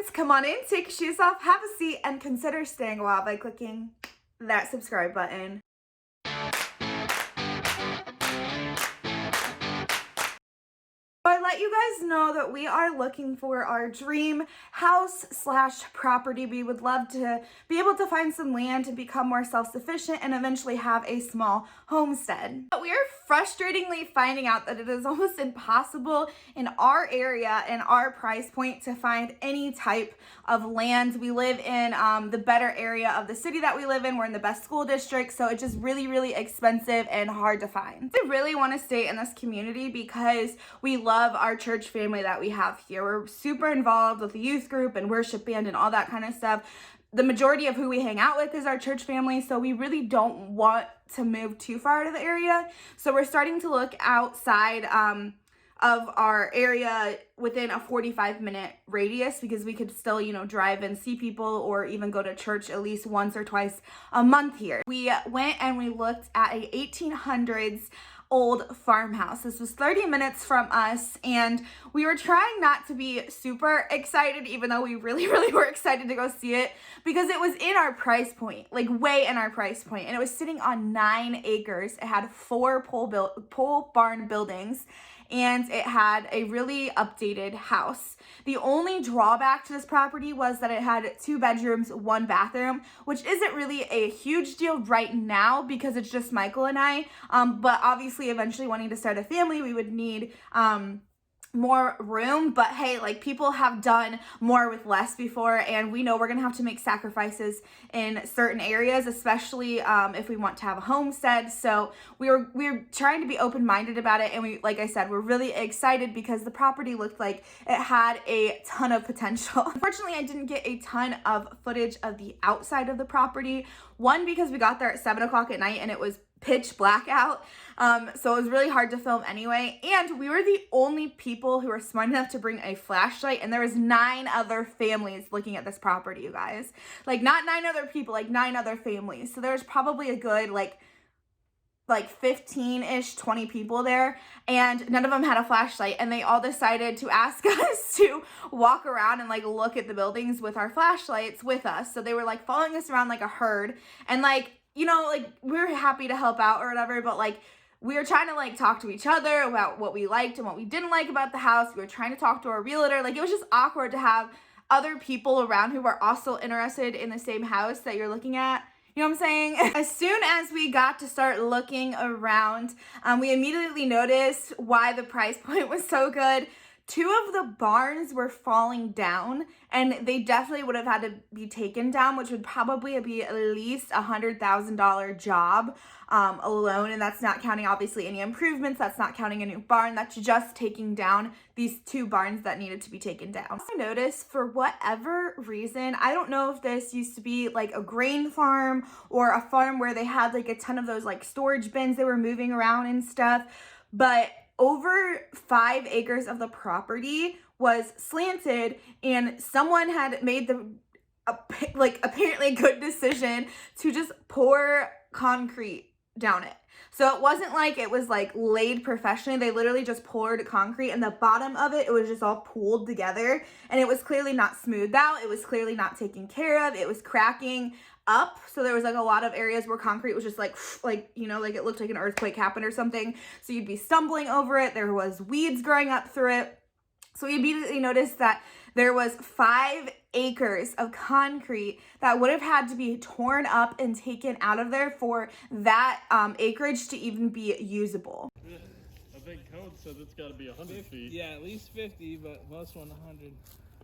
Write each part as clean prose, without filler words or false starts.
friends, come on in, take your shoes off, have a seat, and consider staying a while by clicking that subscribe button. I let you guys know that we are looking for our dream house slash property. We would love to be able to find some land to become more self-sufficient and eventually have a small homestead. But we are frustratingly finding out that it is almost impossible in our area and our price point to find any type of land. We live in the better area of the city that we live in. We're in the best school district, so it's just really expensive and hard to find. I really want to stay in this community because we love our church family that we have here. We're super involved with the youth group and worship band and all that kind of stuff. The majority of who we hang out with is our church family, so we really don't want to move too far out of the area. So we're starting to look outside of our area within a 45-minute radius because we could still, drive and see people or even go to church at least once or twice a month here. We went and we looked at a 1800s old farmhouse. This was 30 minutes from us, and we were trying not to be super excited, even though we really were excited to go see it, because it was in our price point, like way in our price point, and it was sitting on 9 acres. It had 4 pole barn buildings, and it had a really updated house. The only drawback to this property was that it had 2 bedrooms, 1 bathroom, which isn't really a huge deal right now because it's just Michael and I. But obviously, eventually wanting to start a family, we would need more room. But hey, like, people have done more with less before, and we know we're gonna have to make sacrifices in certain areas, especially if we want to have a homestead. So we're trying to be open-minded about it, and we, like I said, we're really excited because the property looked like it had a ton of potential. Unfortunately, I didn't get a ton of footage of the outside of the property. One, because we got there at 7 o'clock at night and it was pitch black out, so it was really hard to film anyway, and we were the only people who were smart enough to bring a flashlight, and there was 9 other families looking at this property, you guys. Like, not 9 other people, like 9 other families. So there's probably a good like 15-ish, 20 people there, and none of them had a flashlight, and they all decided to ask us to walk around and like look at the buildings with our flashlights with us. So they were like following us around like a herd, and like, we were happy to help out or whatever, but like, we were trying to like talk to each other about what we liked and what we didn't like about the house. We were trying to talk to our realtor. Like, it was just awkward to have other people around who were also interested in the same house that you're looking at. You know what I'm saying? As soon as we got to start looking around, we immediately noticed why the price point was so good. 2 of the barns were falling down, and they definitely would have had to be taken down, which would probably be at least $100,000 job alone. And that's not counting obviously any improvements. That's not counting a new barn. That's just taking down these 2 barns that needed to be taken down. I noticed, for whatever reason, I don't know if this used to be like a grain farm or a farm where they had like a ton of those like storage bins they were moving around and stuff, but over 5 acres of the property was slanted, and someone had made the apparently a good decision to just pour concrete down it. So it wasn't like it was like laid professionally. They literally just poured concrete, and the bottom of it was just all pooled together, and it was clearly not smoothed out. It was clearly not taken care of. It was cracking up. So there was like a lot of areas where concrete was just like it looked like an earthquake happened or something. So you'd be stumbling over it. There was weeds growing up through it. So we immediately noticed that there was 5 acres of concrete that would have had to be torn up and taken out of there for that acreage to even be usable. I think code says it's got to be 100 feet. Yeah, at least 50, but most 100.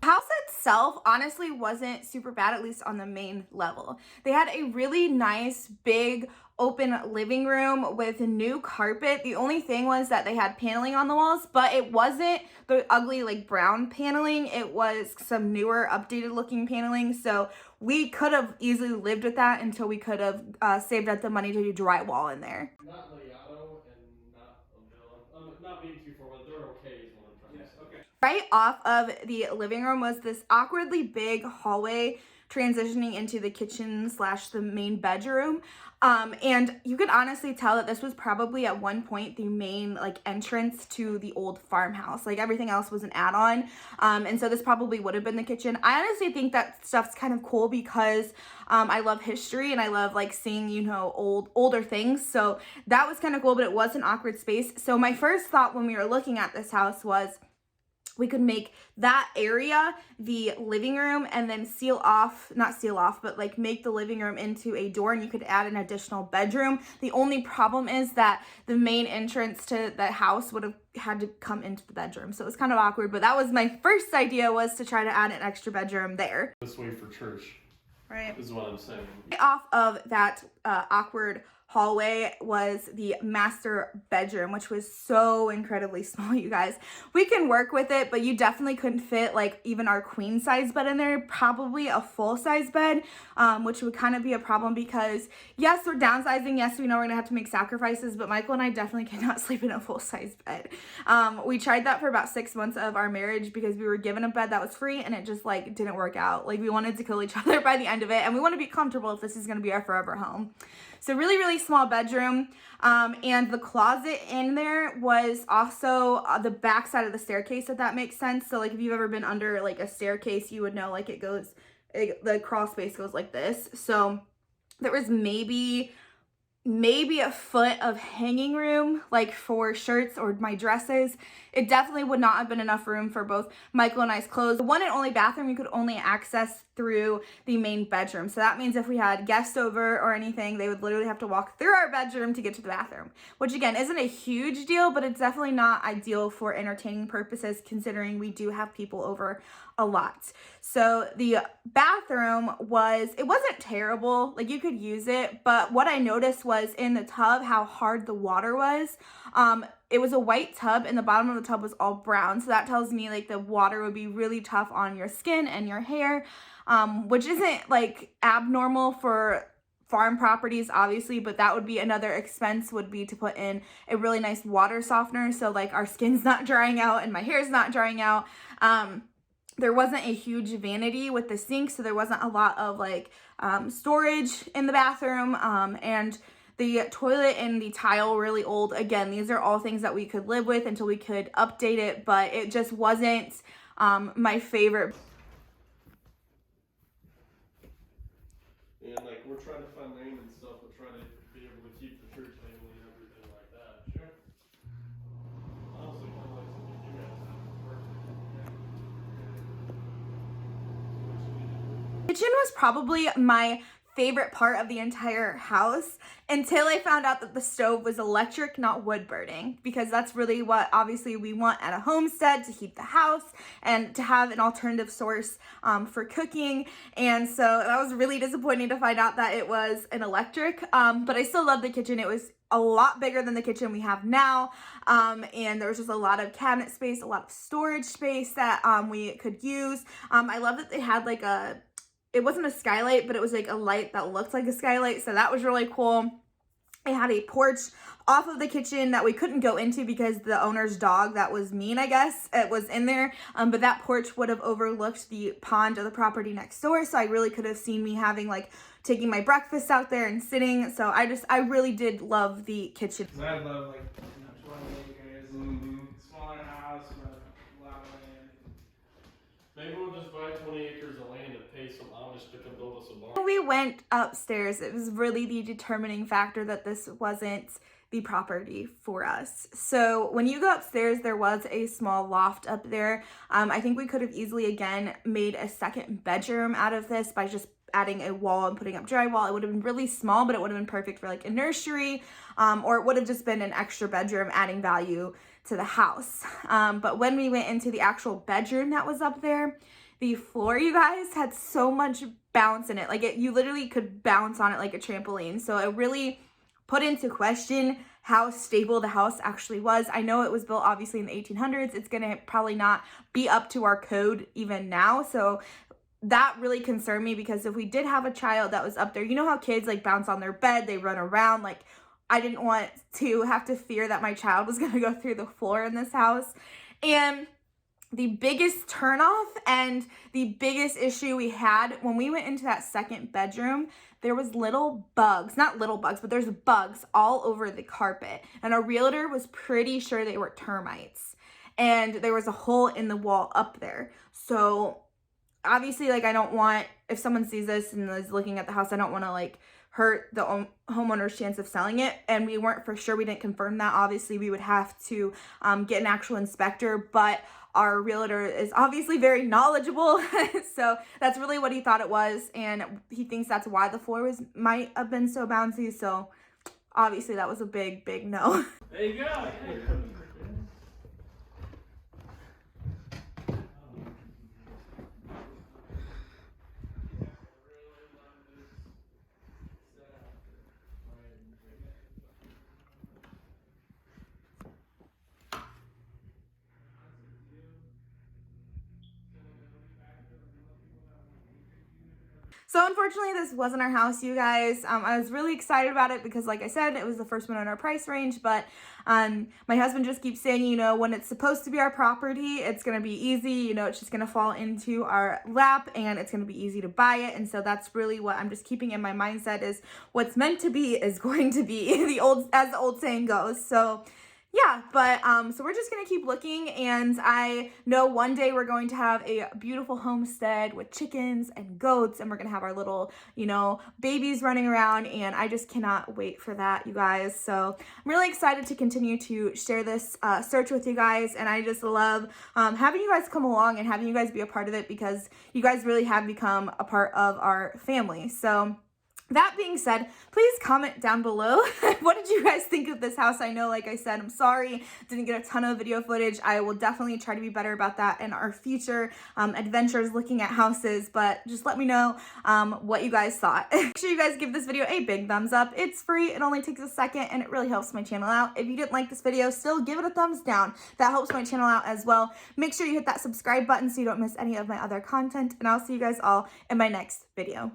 The house itself honestly wasn't super bad, at least on the main level. They had a really nice big open living room with new carpet. The only thing was that they had paneling on the walls, but it wasn't the ugly like brown paneling. It was some newer updated looking paneling, so we could have easily lived with that until we could have saved up the money to do drywall in there. Not Legato and not a villain. Not being too forward, they're okay is what I'm trying to say. Okay. Right off of the living room was this awkwardly big hallway transitioning into the kitchen slash the main bedroom. And you could honestly tell that this was probably at one point the main like entrance to the old farmhouse. Like everything else was an add-on. And so this probably would have been the kitchen. I honestly think that stuff's kind of cool because I love history and I love like seeing, you know, older things. So that was kind of cool, but it was an awkward space. So my first thought when we were looking at this house was we could make that area the living room and then not seal off, but like make the living room into a door, and you could add an additional bedroom. The only problem is that the main entrance to the house would have had to come into the bedroom. So it was kind of awkward, but that was my first idea, was to try to add an extra bedroom there. This way for church. Right. Is what I'm saying. Off of that awkward hallway was the master bedroom, which was so incredibly small, you guys. We can work with it, but you definitely couldn't fit like even our queen size bed in there, probably a full size bed, which would kind of be a problem because yes, we're downsizing. Yes, we know we're gonna have to make sacrifices, but Michael and I definitely cannot sleep in a full size bed. We tried that for about 6 months of our marriage because we were given a bed that was free and it just like didn't work out. Like we wanted to kill each other by the end of it, and we want to be comfortable if this is going to be our forever home. So really, really small bedroom. And the closet in there was also the back side of the staircase, if that makes sense. So like if you've ever been under like a staircase, you would know like the crawl space goes like this. So there was maybe a foot of hanging room like for shirts or my dresses. It definitely would not have been enough room for both Michael and I's clothes. The one and only bathroom you could only access through the main bedroom. So that means if we had guests over or anything, they would literally have to walk through our bedroom to get to the bathroom, which again isn't a huge deal, but it's definitely not ideal for entertaining purposes considering we do have people over a lot. So the bathroom it wasn't terrible, like you could use it, but what I noticed was in the tub how hard the water was. It was a white tub and the bottom of the tub was all brown, so that tells me like the water would be really tough on your skin and your hair, which isn't like abnormal for farm properties obviously, but that would be another expense, would be to put in a really nice water softener so like our skin's not drying out and my hair's not drying out. There wasn't a huge vanity with the sink, so there wasn't a lot of like storage in the bathroom, and the toilet and the tile really old. Again, these are all things that we could live with until we could update it, but it just wasn't my favorite. And like we're trying to find land and stuff, we're trying to be able to keep the church family and everything like that. Sure. Honestly, kind of like something you guys have worked with. Kitchen was probably my favorite part of the entire house until I found out that the stove was electric, not wood burning, because that's really what obviously we want at a homestead, to heat the house and to have an alternative source for cooking. And so that was really disappointing to find out that it was an electric, but I still love the kitchen. It was a lot bigger than the kitchen we have now, and there was just a lot of cabinet space, a lot of storage space that we could use. I love that they had like it wasn't a skylight, but it was like a light that looked like a skylight, so that was really cool. It had a porch off of the kitchen that we couldn't go into because the owner's dog that was mean, I guess, it was in there, but that porch would have overlooked the pond of the property next door, so I really could have seen me having like taking my breakfast out there and sitting. So I really did love the kitchen. I love like 20 acres, smaller house, but a lot of land. Maybe we'll just buy 20 acres of land and pay some Amish to come build us a barn. When we went upstairs, it was really the determining factor that this wasn't the property for us. So when you go upstairs, there was a small loft up there. I think we could have easily again made a second bedroom out of this by just adding a wall and putting up drywall. It would have been really small, but it would have been perfect for like a nursery, or it would have just been an extra bedroom adding value to the house. But when we went into the actual bedroom that was up there, the floor, you guys, had so much bounce in it. Like you literally could bounce on it like a trampoline. So it really put into question how stable the house actually was. I know it was built obviously in the 1800s. It's gonna probably not be up to our code even now. So that really concerned me, because if we did have a child that was up there, you know how kids like bounce on their bed, they run around, like I didn't want to have to fear that my child was going to go through the floor in this house. And the biggest turnoff and the biggest issue we had when we went into that second bedroom, there was little bugs, not little bugs, but there's bugs all over the carpet. And our realtor was pretty sure they were termites. And there was a hole in the wall up there. So obviously, like, I don't want, if someone sees this and is looking at the house, I don't want to like hurt the homeowner's chance of selling it. And we weren't for sure, we didn't confirm that. Obviously, we would have to get an actual inspector, but our realtor is obviously very knowledgeable. So that's really what he thought it was. And he thinks that's why the floor might have been so bouncy. So obviously that was a big, big no. There you go. So unfortunately, this wasn't our house, you guys. I was really excited about it because, like I said, it was the first one in our price range. But my husband just keeps saying, you know, when it's supposed to be our property, it's going to be easy. You know, it's just going to fall into our lap and it's going to be easy to buy it. And so that's really what I'm just keeping in my mindset is what's meant to be is going to be, as the old saying goes. So yeah, but so we're just gonna keep looking, and I know one day we're going to have a beautiful homestead with chickens and goats, and we're gonna have our little, you know, babies running around, and I just cannot wait for that, you guys. So I'm really excited to continue to share this search with you guys, and I just love having you guys come along and having you guys be a part of it because you guys really have become a part of our family. So that being said, please comment down below. What did you guys think of this house? I know, like I said, I'm sorry, didn't get a ton of video footage. I will definitely try to be better about that in our future adventures looking at houses, but just let me know what you guys thought. Make sure you guys give this video a big thumbs up. It's free, it only takes a second, and it really helps my channel out. If you didn't like this video, still give it a thumbs down. That helps my channel out as well. Make sure you hit that subscribe button so you don't miss any of my other content, and I'll see you guys all in my next video.